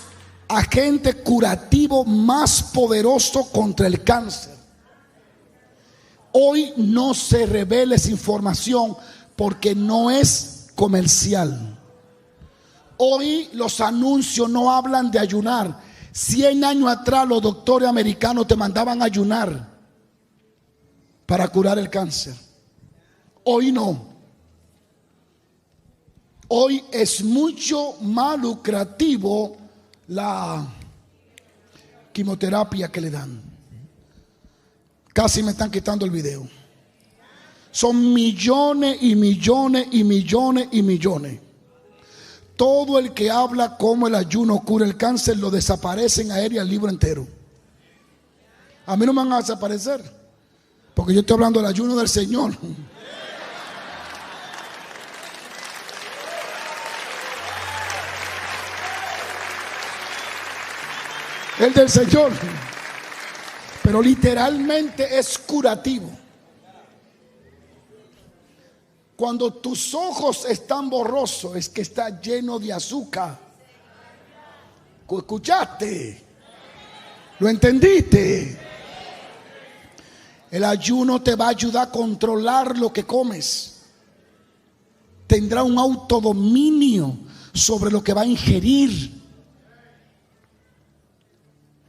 agentes curativos más poderosos contra el cáncer. Hoy no se revela esa información porque no es comercial. Hoy los anuncios no hablan de ayunar. 100 años atrás los doctores americanos te mandaban a ayunar para curar el cáncer. Hoy no. Hoy es mucho más lucrativo la quimioterapia que le dan. Casi me están quitando el video. Son millones y millones y millones y millones. Todo el que habla como el ayuno cura el cáncer lo desaparecen a él y al libro entero. A mí no me van a desaparecer, porque yo estoy hablando del ayuno del Señor. El del Señor. Pero literalmente es curativo. Cuando tus ojos están borrosos, es que está lleno de azúcar. ¿Escuchaste? ¿Lo entendiste? El ayuno te va a ayudar a controlar lo que comes. Tendrá un autodominio sobre lo que va a ingerir.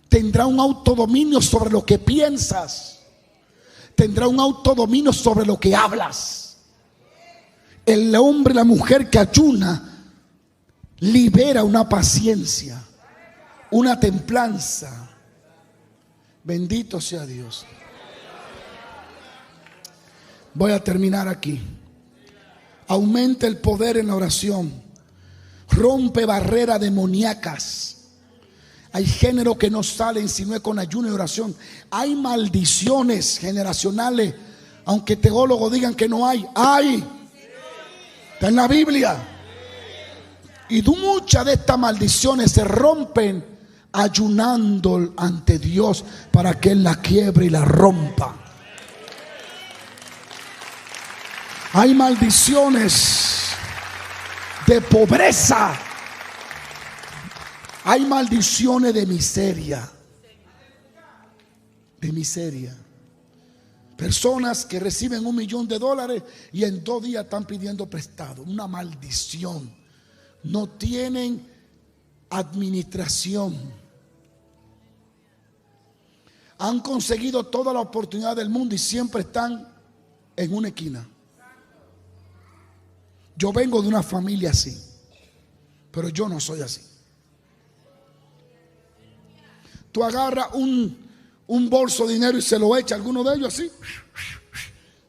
Tendrá un autodominio sobre lo que piensas. Tendrá un autodominio sobre lo que hablas. El hombre y la mujer que ayuna libera una paciencia, una templanza. Bendito sea Dios. Voy a terminar aquí. Aumenta el poder en la oración. Rompe barreras demoníacas. Hay género que no salen si no es con ayuno y oración. Hay maldiciones generacionales, aunque teólogos digan que no hay. Hay. Está en la Biblia. Y muchas de estas maldiciones se rompen ayunando ante Dios para que Él la quiebre y la rompa. Hay maldiciones de pobreza. Hay maldiciones de miseria. De miseria. Personas que reciben $1 millón y en 2 días están pidiendo prestado. Una maldición. No tienen administración. Han conseguido toda la oportunidad del mundo y siempre están en una esquina. Yo vengo de una familia así, pero yo no soy así. Tú agarras un bolso de dinero y se lo echa a alguno de ellos así.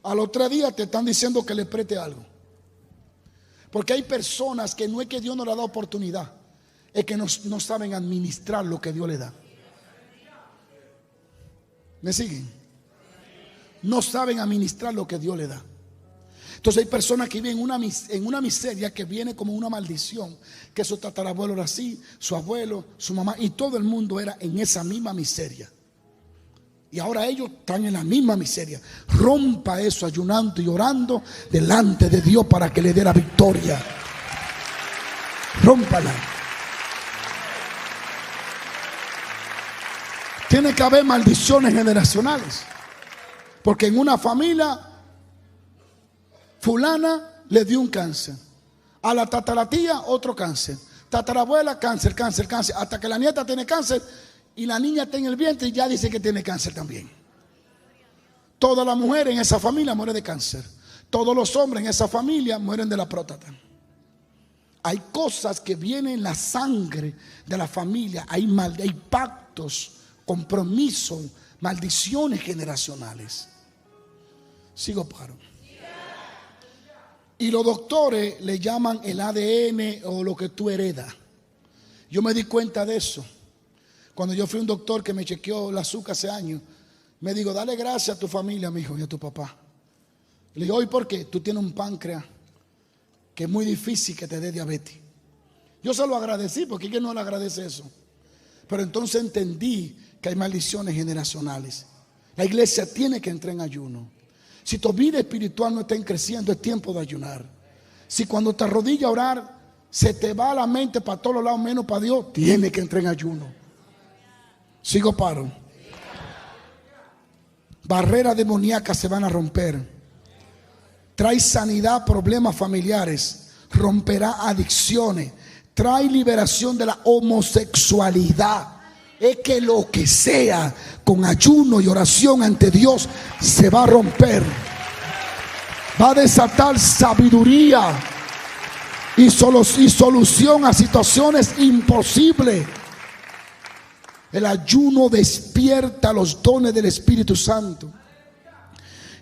A los 3 días te están diciendo que le preste algo. Porque hay personas que no es que Dios no le da oportunidad, es que no saben administrar lo que Dios le da. ¿Me siguen? No saben administrar lo que Dios le da. Entonces hay personas que viven en una miseria que viene como una maldición, que su tatarabuelo era así, su abuelo, su mamá, y todo el mundo era en esa misma miseria. Y ahora ellos están en la misma miseria. Rompa eso ayunando y orando delante de Dios para que le dé la victoria. Rómpala. Tiene que haber maldiciones generacionales, porque en una familia fulana le dio un cáncer, a la tataratía otro cáncer, tatarabuela cáncer, hasta que la nieta tiene cáncer y la niña está en el vientre y ya dice que tiene cáncer también. Todas las mujeres en esa familia mueren de cáncer, todos los hombres en esa familia mueren de la próstata. Hay cosas que vienen en la sangre de la familia, hay pactos, compromisos, maldiciones generacionales. Sigo paro. Y los doctores le llaman el ADN o lo que tú heredas. Yo me di cuenta de eso. Cuando yo fui a un doctor que me chequeó el azúcar hace años, me dijo, dale gracias a tu familia, mi hijo, y a tu papá. Le digo, ¿y por qué? Tú tienes un páncreas que es muy difícil que te dé diabetes. Yo se lo agradecí, porque ¿quién no le agradece eso? Pero entonces entendí que hay maldiciones generacionales. La iglesia tiene que entrar en ayuno. Si tu vida espiritual no está creciendo, es tiempo de ayunar. Si cuando te arrodillas a orar se te va la mente para todos los lados menos para Dios, tienes que entrar en ayuno. Sigo paro. Barreras demoníacas se van a romper. Trae sanidad, problemas familiares. Romperá adicciones. Trae liberación de la homosexualidad. Es que lo que sea, con ayuno y oración ante Dios, se va a romper. Va a desatar sabiduría y solución a situaciones imposibles. El ayuno despierta los dones del Espíritu Santo.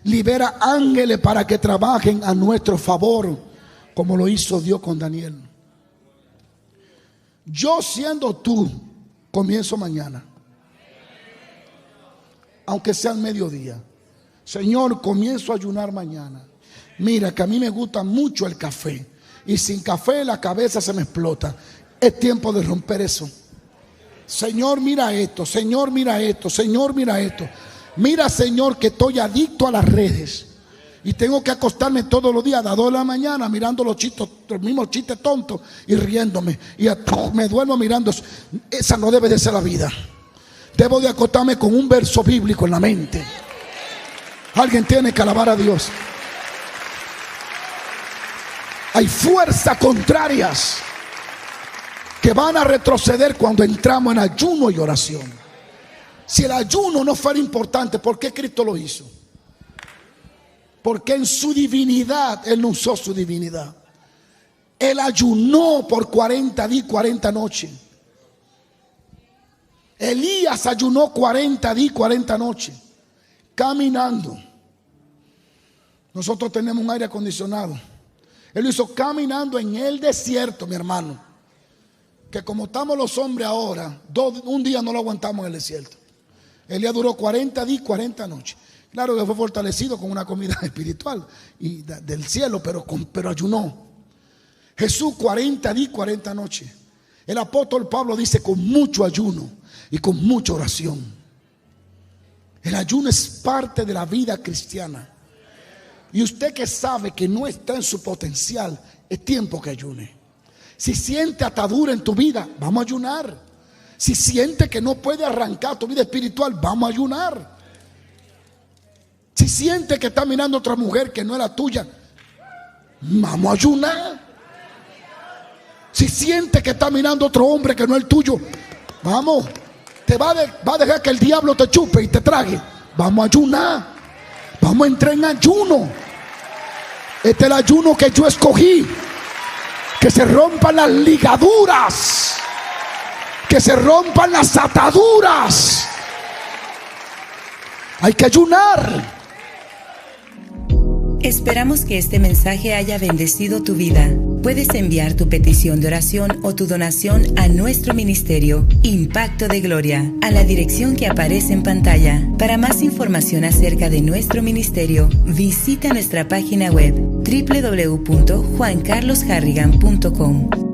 Libera ángeles para que trabajen a nuestro favor, como lo hizo Dios con Daniel. Yo, siendo tú, comienzo mañana, aunque sea al mediodía. Señor, comienzo a ayunar mañana. Mira que a mí me gusta mucho el café, y sin café la cabeza se me explota. Es tiempo de romper eso. Señor, mira esto. Señor, mira esto. Señor, mira esto. Mira, Señor, que estoy adicto a las redes y tengo que acostarme todos los días a las 2 de la mañana mirando los mismos chistes tontos y riéndome, y me duermo mirando. Esa no debe de ser la vida. Debo de acostarme con un verso bíblico en la mente. Alguien tiene que alabar a Dios. Hay fuerzas contrarias que van a retroceder cuando entramos en ayuno y oración. Si el ayuno no fuera importante, ¿por qué Cristo lo hizo? Porque en su divinidad Él no usó su divinidad. Él ayunó por 40 días y 40 noches. Elías ayunó 40 días y 40 noches, caminando. Nosotros tenemos un aire acondicionado. Él lo hizo caminando en el desierto, mi hermano. Que como estamos los hombres ahora, un día no lo aguantamos en el desierto. Elías duró 40 días y 40 noches. Claro que fue fortalecido con una comida espiritual y del cielo, pero ayunó. Jesús 40 días y 40 noches. El apóstol Pablo dice con mucho ayuno y con mucha oración. El ayuno es parte de la vida cristiana. Y usted que sabe que no está en su potencial, es tiempo que ayune. Si siente atadura en tu vida, vamos a ayunar. Si siente que no puede arrancar tu vida espiritual, vamos a ayunar. Si siente que está mirando a otra mujer que no es la tuya, vamos a ayunar. Si siente que está mirando a otro hombre que no es el tuyo, vamos, te va a dejar que el diablo te chupe y te trague. Vamos a ayunar. Vamos a entrar en ayuno. Este es el ayuno que yo escogí. Que se rompan las ligaduras, que se rompan las ataduras. Hay que ayunar. Esperamos que este mensaje haya bendecido tu vida. Puedes enviar tu petición de oración o tu donación a nuestro ministerio, Impacto de Gloria, a la dirección que aparece en pantalla. Para más información acerca de nuestro ministerio, visita nuestra página web www.juancarlosharrigan.com.